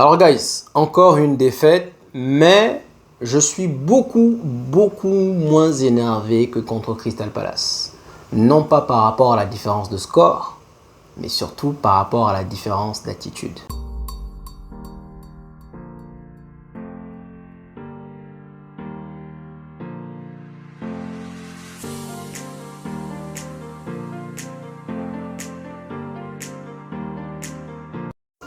Alors guys, encore une défaite, mais je suis beaucoup moins énervé que contre Crystal Palace. Non pas par rapport à la différence de score, mais surtout par rapport à la différence d'attitude.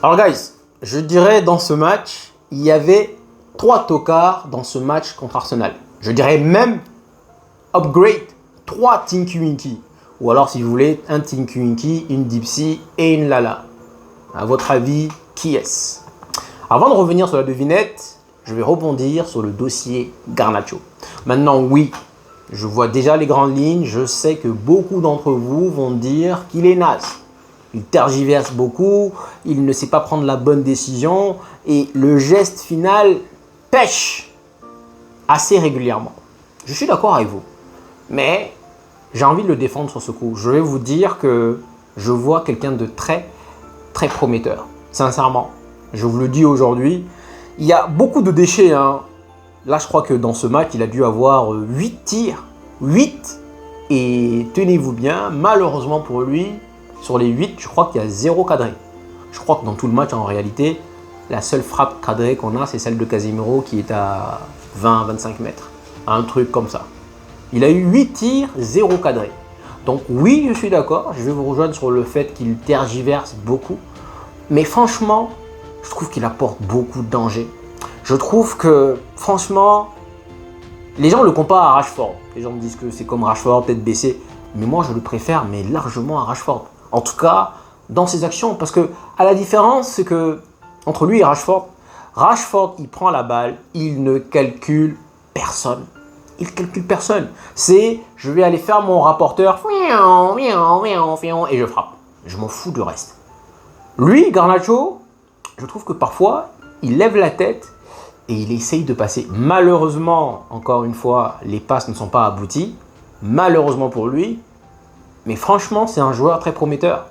Alors guys, je dirais dans ce match, il y avait 3 tocards dans ce match contre Arsenal. Je dirais même upgrade 3 Tinky Winky. Ou alors si vous voulez, un Tinky Winky, une Dipsy et une Lala. À votre avis, qui est-ce? Avant de revenir sur la devinette, je vais rebondir sur le dossier Garnacho. Maintenant oui, je vois déjà les grandes lignes. Je sais que beaucoup d'entre vous vont dire qu'il est naze. Il tergiverse beaucoup, il ne sait pas prendre la bonne décision et le geste final pêche assez régulièrement. Je suis d'accord avec vous, mais j'ai envie de le défendre sur ce coup. Je vais vous dire que je vois quelqu'un de très prometteur. Sincèrement, je vous le dis aujourd'hui, il y a beaucoup de déchets. Là, je crois que dans ce match, il a dû avoir 8 tirs. 8. Et tenez-vous bien, malheureusement pour lui, sur les 8, je crois qu'il y a 0 cadré. Je crois que dans tout le match, en réalité, la seule frappe cadrée qu'on a, c'est celle de Casemiro qui est à 20-25 mètres. Un truc comme ça. Il a eu 8 tirs, 0 cadré. Donc oui, je suis d'accord. Je vais vous rejoindre sur le fait qu'il tergiverse beaucoup. Mais franchement, je trouve qu'il apporte beaucoup de danger. Je trouve que, franchement, les gens le comparent à Rashford. Les gens me disent que c'est comme Rashford, tête baissée. Mais moi, je le préfère, mais largement à Rashford. En tout cas, dans ses actions. Parce que, à la différence, c'est que, entre lui et Rashford, il prend la balle, il ne calcule personne. Il calcule personne. C'est, je vais aller faire mon rapporteur, et je frappe. Je m'en fous du reste. Lui, Garnacho, je trouve que parfois, il lève la tête et il essaye de passer. Malheureusement, encore une fois, les passes ne sont pas abouties. Malheureusement pour lui. Mais franchement, c'est un joueur très prometteur.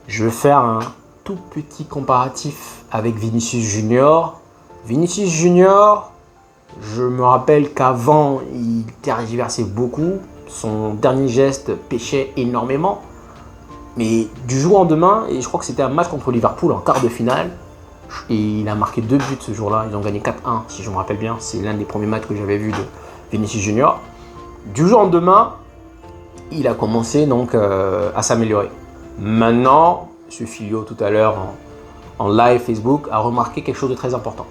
Je vais faire un tout petit comparatif avec Vinicius Junior. Vinicius Junior, je me rappelle qu'avant, il tergiversait beaucoup. Son dernier geste pêchait énormément. Mais du jour au lendemain, et je crois que c'était un match contre Liverpool en quart de finale, et il a marqué 2 buts ce jour-là. Ils ont gagné 4-1, si je me rappelle bien. C'est l'un des premiers matchs que j'avais vu de Vinicius Junior. Du jour au lendemain, il a commencé donc à s'améliorer. Maintenant, M. Filio tout à l'heure en live Facebook a remarqué quelque chose de très important.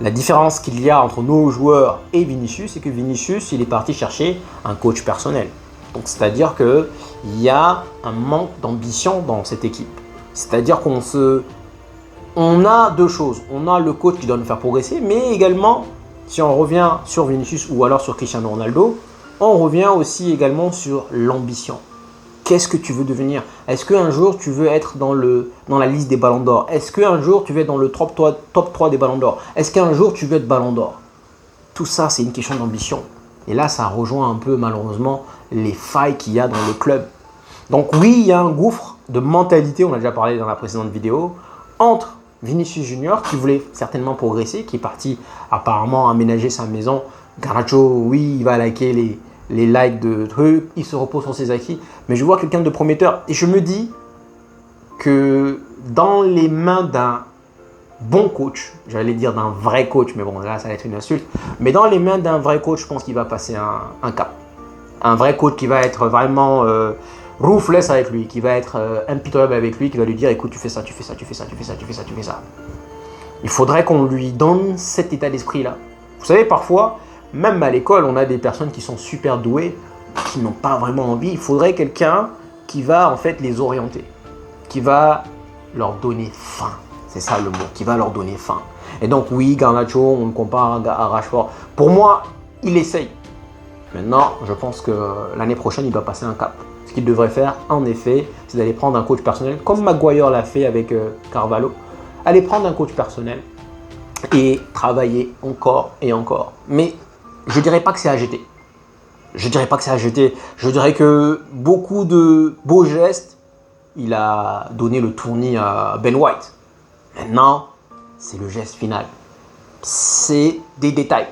La différence qu'il y a entre nos joueurs et Vinicius, c'est que Vinicius, il est parti chercher un coach personnel. Donc, c'est-à-dire qu'il y a un manque d'ambition dans cette équipe. C'est-à-dire on a 2 choses. On a le coach qui doit nous faire progresser, mais également, si on revient sur Vinicius ou alors sur Cristiano Ronaldo, on revient aussi également sur l'ambition. Qu'est-ce que tu veux devenir? Est-ce qu'un jour tu veux être dans la liste des ballons d'or? Est-ce qu'un jour tu veux être dans le top 3 des ballons d'or? Est-ce qu'un jour tu veux être ballon d'or? Tout ça, c'est une question d'ambition. Et là, ça rejoint un peu malheureusement les failles qu'il y a dans le club. Donc oui, il y a un gouffre de mentalité, on a déjà parlé dans la précédente vidéo, entre Vinicius Junior qui voulait certainement progresser, qui est parti apparemment aménager sa maison. Garnacho, oui, il va liker les likes de trucs, il se repose sur ses acquis. Mais je vois quelqu'un de prometteur et je me dis que dans les mains d'un bon coach, j'allais dire d'un vrai coach, mais bon là ça va être une insulte, mais dans les mains d'un vrai coach, je pense qu'il va passer un cap. Un vrai coach qui va être vraiment ruthless avec lui, qui va être impitoyable avec lui, qui va lui dire écoute, tu fais ça, tu fais ça, tu fais ça, tu fais ça, tu fais ça, tu fais ça. Il faudrait qu'on lui donne cet état d'esprit là. Vous savez, parfois, même à l'école, on a des personnes qui sont super douées, qui n'ont pas vraiment envie. Il faudrait quelqu'un qui va en fait les orienter, qui va leur donner faim. C'est ça le mot, qui va leur donner faim. Et donc oui, Garnacho, on le compare à Rashford. Pour moi, il essaye. Maintenant, je pense que l'année prochaine, il doit passer un cap. Ce qu'il devrait faire, en effet, c'est d'aller prendre un coach personnel, comme Maguire l'a fait avec Carvalho. Aller prendre un coach personnel et travailler encore et encore. Mais je ne dirais pas que c'est à jeter. Je dirais pas que c'est à jeter. Je dirais que beaucoup de beaux gestes, il a donné le tournis à Ben White. Maintenant, c'est le geste final. C'est des détails.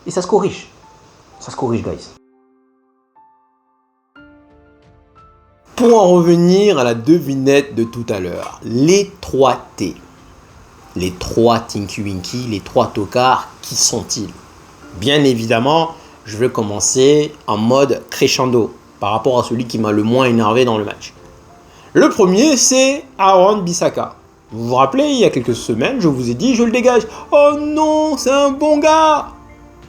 Et ça se corrige. Ça se corrige, guys. Pour en revenir à la devinette de tout à l'heure, les 3 T, les 3 Tinky Winky, les 3 tocards, qui sont-ils? Bien évidemment, je vais commencer en mode crescendo par rapport à celui qui m'a le moins énervé dans le match. Le premier, c'est Aaron Bissaka. Vous vous rappelez, il y a quelques semaines, je vous ai dit, je le dégage. Oh non, c'est un bon gars.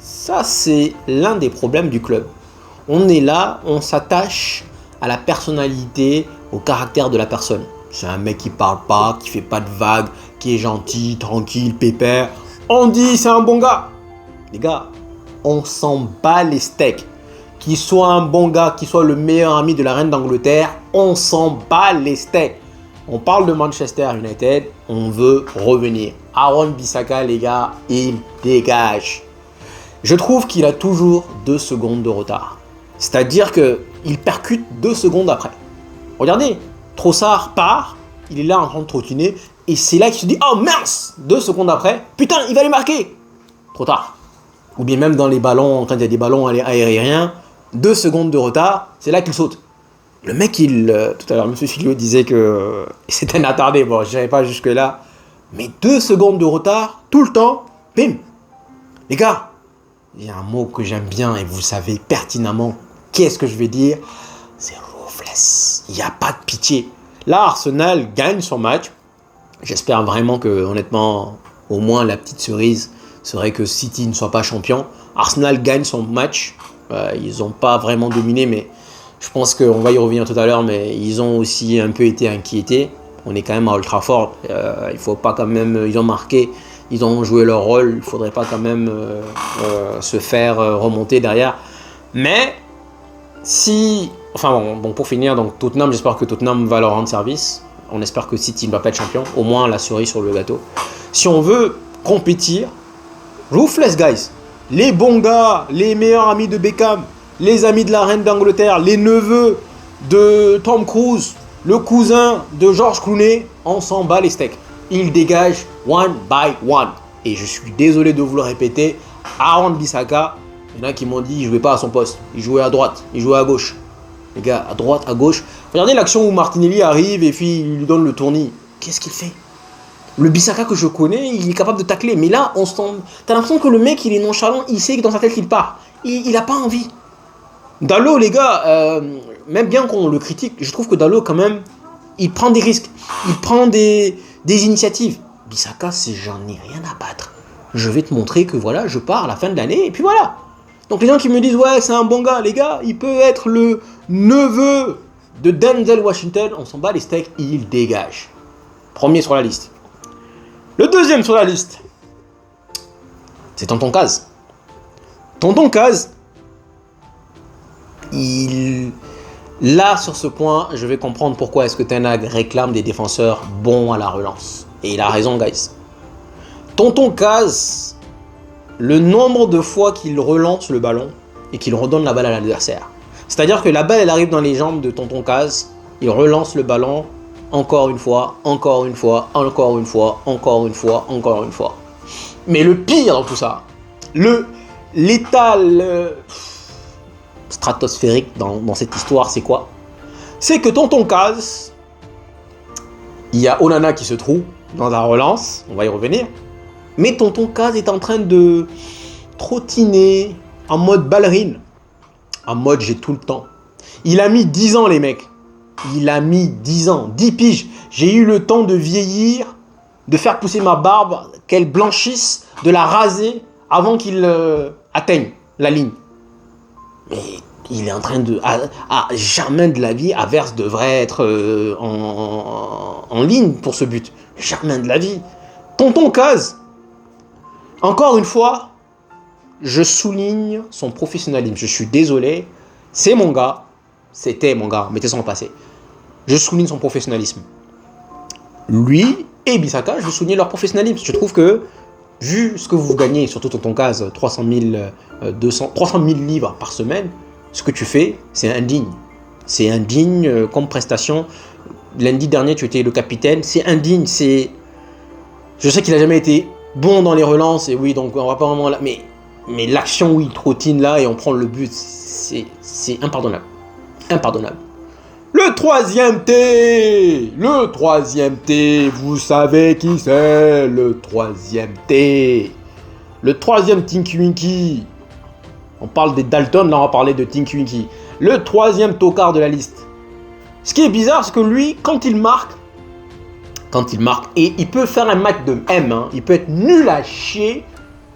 Ça, c'est l'un des problèmes du club. On est là, on s'attache à la personnalité, au caractère de la personne. C'est un mec qui parle pas, qui fait pas de vagues, qui est gentil, tranquille, pépère. On dit c'est un bon gars. Les gars, on s'en bat les steaks. Qu'il soit un bon gars, qu'il soit le meilleur ami de la reine d'Angleterre, on s'en bat les steaks. On parle de Manchester United, on veut revenir. Aaron Bissaka, les gars, il dégage. Je trouve qu'il a toujours 2 secondes de retard. C'est-à-dire qu'il percute 2 secondes après. Regardez, Trossard part, il est là en train de trottiner, et c'est là qu'il se dit « Oh mince !» 2 secondes après, putain, il va les marquer. Trop tard. Ou bien même dans les ballons, quand il y a des ballons aériens, 2 secondes de retard, c'est là qu'il saute. Le mec, tout à l'heure, M. Filio disait que c'était un attardé. Bon, je n'irai pas jusque-là. Mais 2 secondes de retard, tout le temps, bim. Les gars, il y a un mot que j'aime bien et vous savez pertinemment qu'est-ce que je vais dire. C'est ruthless. Il n'y a pas de pitié. Là, Arsenal gagne son match. J'espère vraiment que, honnêtement, au moins la petite cerise serait que City ne soit pas champion. Arsenal gagne son match. Ils n'ont pas vraiment dominé, mais je pense qu'on va y revenir tout à l'heure, mais ils ont aussi un peu été inquiétés. On est quand même à Old Trafford. Il faut pas quand même. Ils ont marqué, ils ont joué leur rôle. Il ne faudrait pas quand même se faire remonter derrière. Mais si, enfin bon, pour finir, donc Tottenham, j'espère que Tottenham va leur rendre service. On espère que City ne va pas être champion. Au moins la cerise sur le gâteau. Si on veut compétir, ruthless guys, les bons gars, les meilleurs amis de Beckham, les amis de la reine d'Angleterre, les neveux de Tom Cruise, le cousin de George Clooney, on s'en bat les steaks. Ils dégagent one by one. Et je suis désolé de vous le répéter, Aaron Bissaka, il y en a qui m'ont dit qu'il ne jouait pas à son poste. Il jouait à droite, il jouait à gauche. Les gars, à droite, à gauche. Regardez l'action où Martinelli arrive et puis il lui donne le tournis. Qu'est-ce qu'il fait? Le Bissaka que je connais, il est capable de tacler. Mais là, t'as l'impression que le mec, il est nonchalant, il sait que dans sa tête qu'il part. Il n'a pas envie. Dalot, les gars, même bien qu'on le critique, je trouve que Dalot, quand même, il prend des risques. Il prend des initiatives. Bissaka, c'est j'en ai rien à battre. Je vais te montrer que voilà, je pars à la fin de l'année et puis voilà. Donc les gens qui me disent, ouais, c'est un bon gars, les gars, il peut être le neveu de Denzel Washington, on s'en bat les steaks, il dégage. Premier sur la liste. Le deuxième sur la liste, c'est Tonton Kaz. Tonton Kaz, là, sur ce point, je vais comprendre pourquoi est-ce que Ten Hag réclame des défenseurs bons à la relance. Et il a raison, guys. Tonton Kaz, le nombre de fois qu'il relance le ballon et qu'il redonne la balle à l'adversaire. C'est-à-dire que la balle, elle arrive dans les jambes de Tonton Kaz, il relance le ballon encore une fois, encore une fois, encore une fois, encore une fois, encore une fois. Mais le pire dans tout ça, l'état stratosphérique dans cette histoire, c'est quoi? C'est que Tonton Kaz, il y a Onana qui se trouve dans la relance, on va y revenir, mais Tonton Kaz est en train de trottiner en mode ballerine, en mode j'ai tout le temps. Il a mis 10 ans, les mecs. Il a mis 10 ans, 10 piges. J'ai eu le temps de vieillir, de faire pousser ma barbe, qu'elle blanchisse, de la raser avant qu'il atteigne la ligne. Mais il est en train de... jamais de la vie, Havertz devrait être en ligne pour ce but. Jamais de la vie. Tonton Kaz, encore une fois, je souligne son professionnalisme. Je suis désolé, c'est mon gars. C'était mon gars, mettez ça en passé. Je souligne son professionnalisme. Lui et Bissaka, je souligne leur professionnalisme. Je trouve que, vu ce que vous gagnez, surtout dans ton cas, 300 000 livres par semaine, ce que tu fais, c'est indigne. C'est indigne comme prestation. Lundi dernier, tu étais le capitaine. C'est indigne. Je sais qu'il n'a jamais été bon dans les relances, et oui, donc on va pas vraiment là. Mais l'action où il trottine là et on prend le but, c'est impardonnable. Impardonnable. Le troisième T. Le troisième T. Vous savez qui c'est, le troisième T. Le troisième Tinky Winky. On parle des Dalton, là on va parler de Tinky Winky. Le troisième tocard de la liste. Ce qui est bizarre, c'est que lui, quand il marque, et il peut faire un match de M, hein, il peut être nul à chier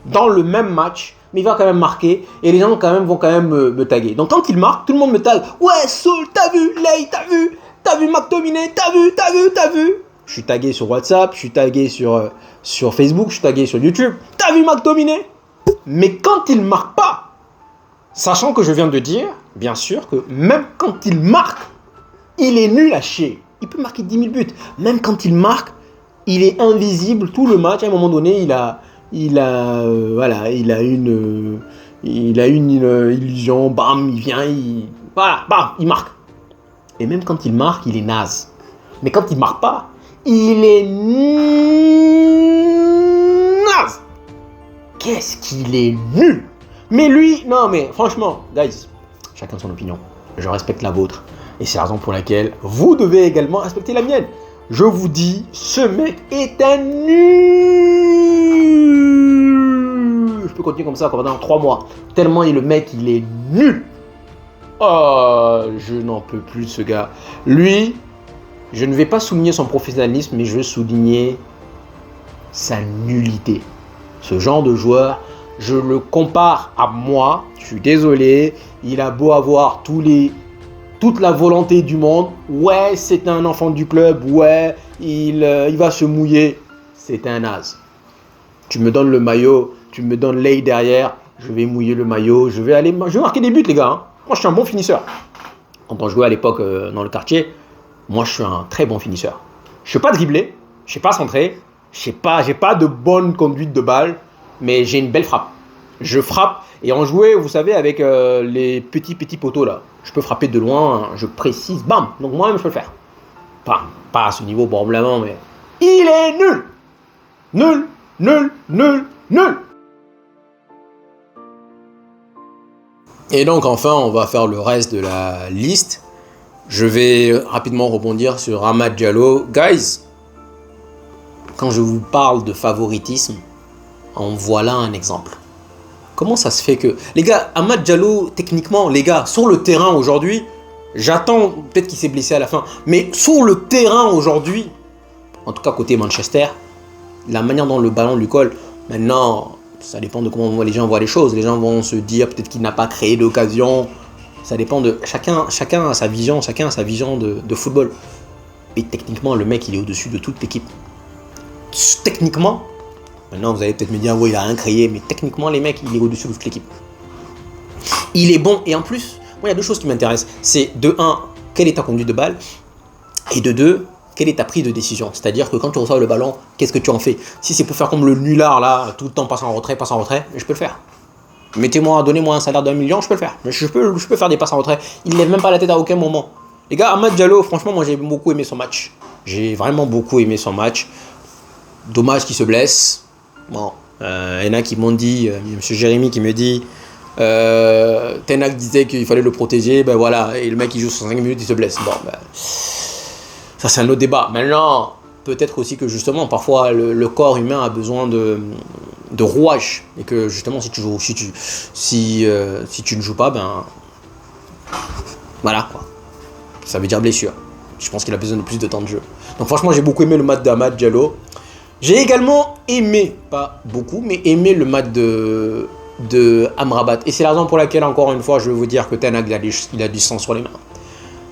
dans le même match, mais il va quand même marquer, et les gens vont quand même me taguer. Donc quand il marque, tout le monde me tague. Ouais, Saul, t'as vu, Lay, t'as vu McTominay, t'as vu. Je suis tagué sur WhatsApp, je suis tagué sur Facebook, je suis tagué sur YouTube. T'as vu McTominay? Mais quand il marque pas, sachant que je viens de dire, bien sûr, que même quand il marque, il est nul à chier. Il peut marquer 10 000 buts. Même quand il marque, il est invisible tout le match. À un moment donné, il a une illusion. Bam, il vient, il marque. Et même quand il marque, il est naze. Mais quand il marque pas, il est naze. Qu'est-ce qu'il est nul. Mais lui, non mais franchement, guys, chacun son opinion. Je respecte la vôtre. Et c'est la raison pour laquelle vous devez également respecter la mienne. Je vous dis, ce mec est un nul. Je peux continuer comme ça pendant 3 mois. Tellement le mec, il est nul. Oh, je n'en peux plus de ce gars. Lui, je ne vais pas souligner son professionnalisme, mais je veux souligner sa nullité. Ce genre de joueur, je le compare à moi. Je suis désolé. Il a beau avoir toute la volonté du monde. Ouais, c'est un enfant du club. Ouais, il va se mouiller. C'est un naze. Tu me donnes le maillot, tu me donnes Lay derrière. Je vais mouiller le maillot. Je vais marquer des buts, les gars. Hein. Moi, je suis un bon finisseur. Quand on jouait à l'époque dans le quartier, moi, je suis un très bon finisseur. Je ne sais pas dribbler, je ne sais pas centrer, j'ai pas de bonne conduite de balle, mais j'ai une belle frappe. Je frappe et on jouait, vous savez, avec les petits poteaux là. Je peux frapper de loin, je précise, bam. Donc moi-même, je peux le faire. Pas à ce niveau probablement, mais il est nul. Nul. Et donc enfin, on va faire le reste de la liste. Je vais rapidement rebondir sur Amad Diallo. Guys, quand je vous parle de favoritisme, en voilà un exemple. Comment ça se fait que... Les gars, Amad Diallo, techniquement, les gars, sur le terrain aujourd'hui, j'attends, peut-être qu'il s'est blessé à la fin, mais sur le terrain aujourd'hui, en tout cas côté Manchester, la manière dont le ballon lui colle, maintenant, ça dépend de comment les gens voient les choses. Les gens vont se dire peut-être qu'il n'a pas créé d'occasion. Ça dépend de... Chacun a sa vision, de football. Et techniquement, le mec, il est au-dessus de toute l'équipe. Techniquement, maintenant, vous allez peut-être me dire, oui, il a rien créé, mais techniquement, les mecs, il est au-dessus de toute l'équipe. Il est bon, et en plus, moi, il y a deux choses qui m'intéressent. C'est de 1, quelle est ta conduite de balle, et de 2, quelle est ta prise de décision. C'est-à-dire que quand tu reçois le ballon, qu'est-ce que tu en fais? Si c'est pour faire comme le nulard, là, tout le temps passe en retrait, je peux le faire. Donnez-moi un salaire d'1 million, je peux le faire. Je peux faire des passes en retrait. Il ne lève même pas la tête à aucun moment. Les gars, Amad Diallo, franchement, moi, j'ai beaucoup aimé son match. J'ai vraiment beaucoup aimé son match. Dommage qu'il se blesse. Bon, il y en a qui m'ont dit, M. Jérémy qui me dit, Ten Hag disait qu'il fallait le protéger, ben voilà, et le mec il joue 65 minutes, il se blesse. Bon, ben, ça c'est un autre débat. Maintenant, peut-être aussi que justement, parfois, le corps humain a besoin de rouage, et que justement, si tu ne joues pas, ben voilà quoi. Ça veut dire blessure. Je pense qu'il a besoin de plus de temps de jeu. Donc franchement, j'ai beaucoup aimé le match d'Amad Diallo. J'ai également aimé, pas beaucoup, mais aimé le match de Amrabat. Et c'est la raison pour laquelle, encore une fois, je vais vous dire que Ten Hag, il a du sang sur les mains.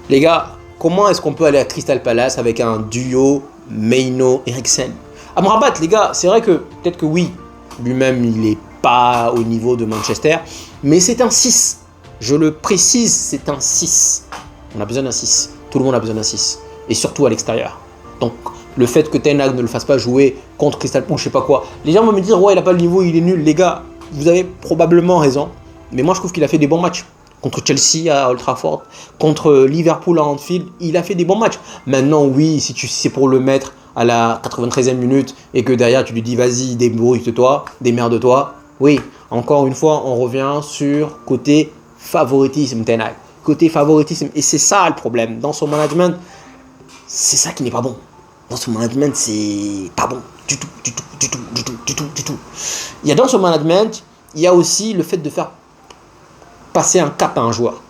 Les gars, comment est-ce qu'on peut aller à Crystal Palace avec un duo Maino-Eriksen? Amrabat, les gars, c'est vrai que, peut-être que oui, lui-même, il n'est pas au niveau de Manchester, mais c'est un 6. Je le précise, c'est un 6. On a besoin d'un 6. Tout le monde a besoin d'un 6. Et surtout à l'extérieur. Donc, le fait que Ten Hag ne le fasse pas jouer contre Crystal Palace, je sais pas quoi. Les gens vont me dire, ouais, il n'a pas le niveau, il est nul. Les gars, vous avez probablement raison. Mais moi, je trouve qu'il a fait des bons matchs. Contre Chelsea à Old Trafford, contre Liverpool à Anfield, il a fait des bons matchs. Maintenant, oui, si c'est pour le mettre à la 93e minute et que derrière tu lui dis vas-y, débrouille-toi, démerde-toi. Oui, encore une fois, on revient sur côté favoritisme Ten Hag. Côté favoritisme. Et c'est ça le problème. Dans son management, c'est ça qui n'est pas bon. Dans son management, c'est pas bon. Du tout, du tout, du tout, du tout, du tout, du tout. Dans son management, il y a aussi le fait de faire passer un cap à un joueur.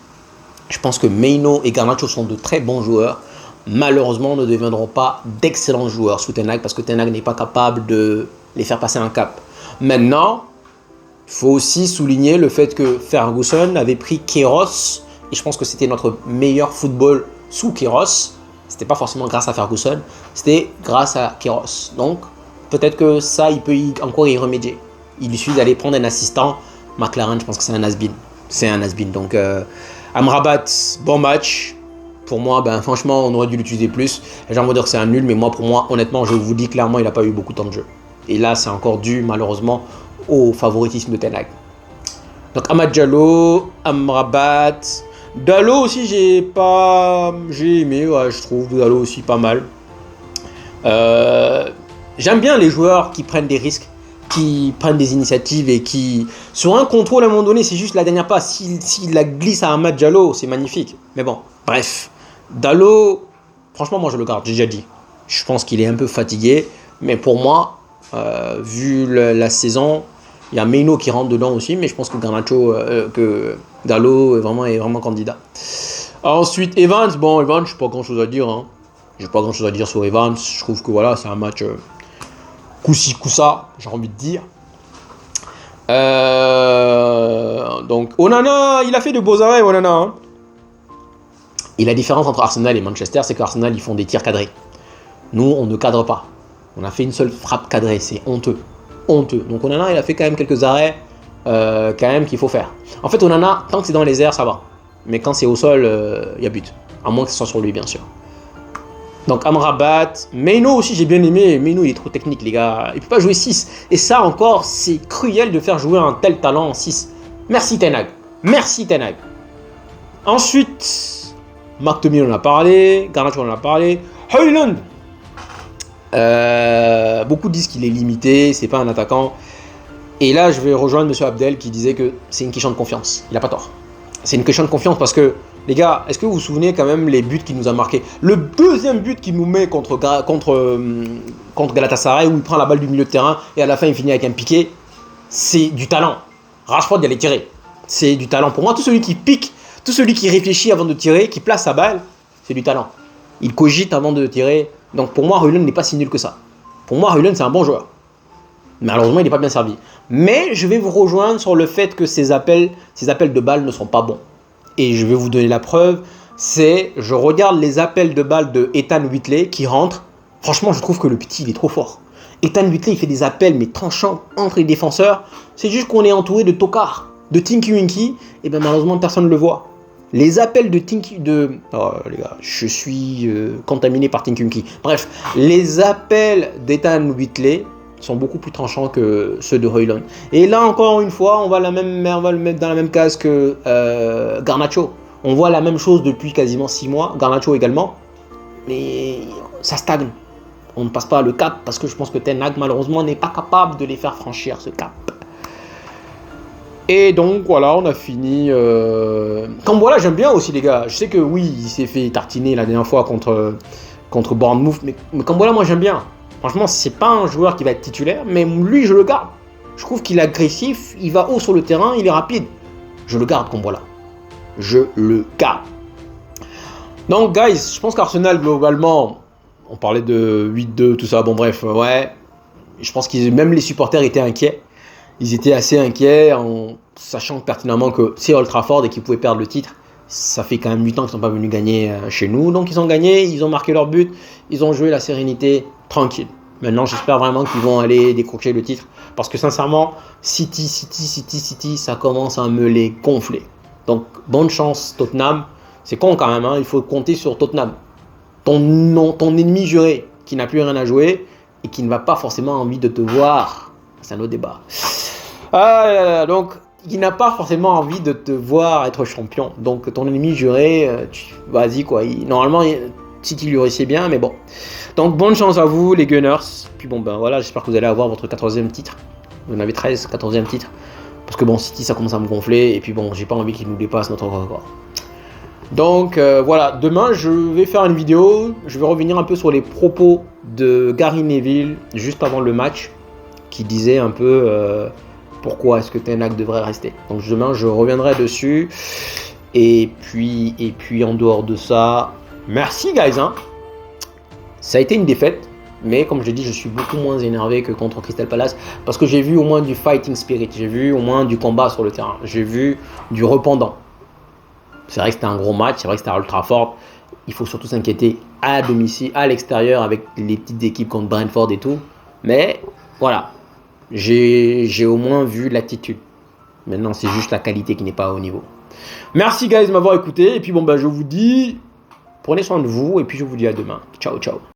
Je pense que Mainoo et Garnacho sont de très bons joueurs. Malheureusement, ne deviendront pas d'excellents joueurs sous Ten Hag parce que Ten Hag n'est pas capable de les faire passer un cap. Maintenant, il faut aussi souligner le fait que Ferguson avait pris Queiroz et je pense que c'était notre meilleur football sous Queiroz. C'était pas forcément grâce à Ferguson, c'était grâce à Queiroz. Donc, peut-être que ça, il peut encore y remédier. Il suffit d'aller prendre un assistant. McLaren, je pense que c'est un has-been. C'est un has-been. Donc, Amrabat, bon match. Pour moi, franchement, on aurait dû l'utiliser plus. Les gens vont dire que c'est un nul, mais moi, pour moi, honnêtement, je vous dis clairement, il n'a pas eu beaucoup de temps de jeu. Et là, c'est encore dû, malheureusement, au favoritisme de Ten Hag. Donc, Amad Diallo, Amrabat. Dalot aussi, j'ai aimé, ouais, je trouve. Dalot aussi, pas mal. J'aime bien les joueurs qui prennent des risques, qui prennent des initiatives et qui, sur un contrôle à un moment donné, c'est juste la dernière passe. S'il la glisse à Amad Diallo, c'est magnifique. Mais bon, bref. Dalot, franchement, moi je le garde, j'ai déjà dit. Je pense qu'il est un peu fatigué, mais pour moi, vu la saison, il y a Mainoo qui rentre dedans aussi, mais je pense que Garnacho, que Dalot est vraiment candidat. Ensuite, Evans, Evans, je n'ai pas grand chose à dire. J'ai pas grand chose à dire sur Evans. Je trouve que voilà, c'est un match coup-ci, coup-ça, j'ai envie de dire. Donc, Onana, il a fait de beaux arrêts, Onana. Et la différence entre Arsenal et Manchester, c'est qu'Arsenal, ils font des tirs cadrés. Nous, on ne cadre pas. On a fait une seule frappe cadrée, c'est honteux. Honteux. Donc Onana, il a fait quand même quelques arrêts quand même qu'il faut faire. En fait, Onana, tant que c'est dans les airs, ça va. Mais quand c'est au sol, il y a but. À moins que ce soit sur lui, bien sûr. Donc Amrabat, Mainoo aussi, j'ai bien aimé. Mainoo, il est trop technique, les gars. Il peut pas jouer 6. Et ça encore, c'est cruel de faire jouer un tel talent en 6. Merci Ten Hag. Merci Ten Hag. Ensuite, McTominay, on en a parlé. Garnacho, on en a parlé. Højlund. Beaucoup disent qu'il est limité, c'est pas un attaquant. Et là, je vais rejoindre M. Abdel qui disait que c'est une question de confiance. Il n'a pas tort. C'est une question de confiance parce que, les gars, est-ce que vous vous souvenez quand même les buts qu'il nous a marqués? Le deuxième but qu'il nous met contre Galatasaray, où il prend la balle du milieu de terrain et à la fin il finit avec un piqué, c'est du talent. Rashford, il allait tirer. C'est du talent. Pour moi, tout celui qui pique, tout celui qui réfléchit avant de tirer, qui place sa balle, c'est du talent. Il cogite avant de tirer. Donc pour moi, Højlund n'est pas si nul que ça. Pour moi, Højlund, c'est un bon joueur. Malheureusement, il n'est pas bien servi. Mais je vais vous rejoindre sur le fait que ces appels de balles ne sont pas bons. Et je vais vous donner la preuve. Je regarde les appels de balles de Ethan Whitley qui rentrent. Franchement, je trouve que le petit, il est trop fort. Ethan Whitley, il fait des appels, mais tranchants entre les défenseurs. C'est juste qu'on est entouré de tocards, de Tinky Winky. Et bien malheureusement, personne ne le voit. Les appels de Tinky... Oh les gars, je suis contaminé par Tinky Winky. Bref, les appels d'Ethan Whitley sont beaucoup plus tranchants que ceux de Højlund. Et là, encore une fois, on va le mettre dans la même case que Garnacho. On voit la même chose depuis quasiment 6 mois. Garnacho également. Mais ça stagne. On ne passe pas le cap parce que je pense que Ten Hag, malheureusement, n'est pas capable de les faire franchir ce cap. Et donc, voilà, on a fini. Kambola, j'aime bien aussi, les gars. Je sais que oui, il s'est fait tartiner la dernière fois contre Bournemouth. Mais Kambola, moi, j'aime bien. Franchement, c'est pas un joueur qui va être titulaire, mais lui, je le garde. Je trouve qu'il est agressif, il va haut sur le terrain, il est rapide. Je le garde, Kambola. Je le garde. Donc, guys, je pense qu'Arsenal, globalement, on parlait de 8-2, tout ça. Bon, bref, ouais. Je pense que même les supporters étaient inquiets. Ils étaient assez inquiets en sachant pertinemment que c'est Old Trafford et qu'ils pouvaient perdre le titre. Ça fait quand même 8 ans qu'ils ne sont pas venus gagner chez nous. Donc ils ont gagné, ils ont marqué leur but, ils ont joué la sérénité tranquille. Maintenant, j'espère vraiment qu'ils vont aller décrocher le titre. Parce que sincèrement, City, ça commence à me les gonfler. Donc bonne chance Tottenham. C'est con quand même, hein, il faut compter sur Tottenham. Ton ennemi juré qui n'a plus rien à jouer et qui ne va pas forcément envie de te voir. C'est un autre débat. Donc, il n'a pas forcément envie de te voir être champion. Donc, ton ennemi juré, vas-y quoi. Normalement, City lui réussit bien, mais bon. Donc bonne chance à vous les Gunners. Puis bon ben voilà, j'espère que vous allez avoir votre 14e titre. Vous en avez 13, 14e titre. Parce que bon, City ça commence à me gonfler. Et puis bon, j'ai pas envie qu'il nous dépasse notre record. Donc voilà, demain je vais faire une vidéo. Je vais revenir un peu sur les propos de Gary Neville juste avant le match. Qui disait un peu pourquoi est-ce que Ten Hag devrait rester. Donc demain je reviendrai dessus. Et puis en dehors de ça, merci guys. Hein. Ça a été une défaite. Mais comme je l'ai dit, je suis beaucoup moins énervé que contre Crystal Palace. Parce que j'ai vu au moins du fighting spirit. J'ai vu au moins du combat sur le terrain. J'ai vu du rependant. C'est vrai que c'était un gros match. C'est vrai que c'était à Old Trafford. Il faut surtout s'inquiéter à domicile, à l'extérieur, avec les petites équipes contre Brentford et tout. Mais voilà. J'ai au moins vu l'attitude. Maintenant, c'est juste la qualité qui n'est pas au niveau. Merci guys de m'avoir écouté. Et puis bon, bah, je vous dis, prenez soin de vous. Et puis je vous dis à demain. Ciao, ciao.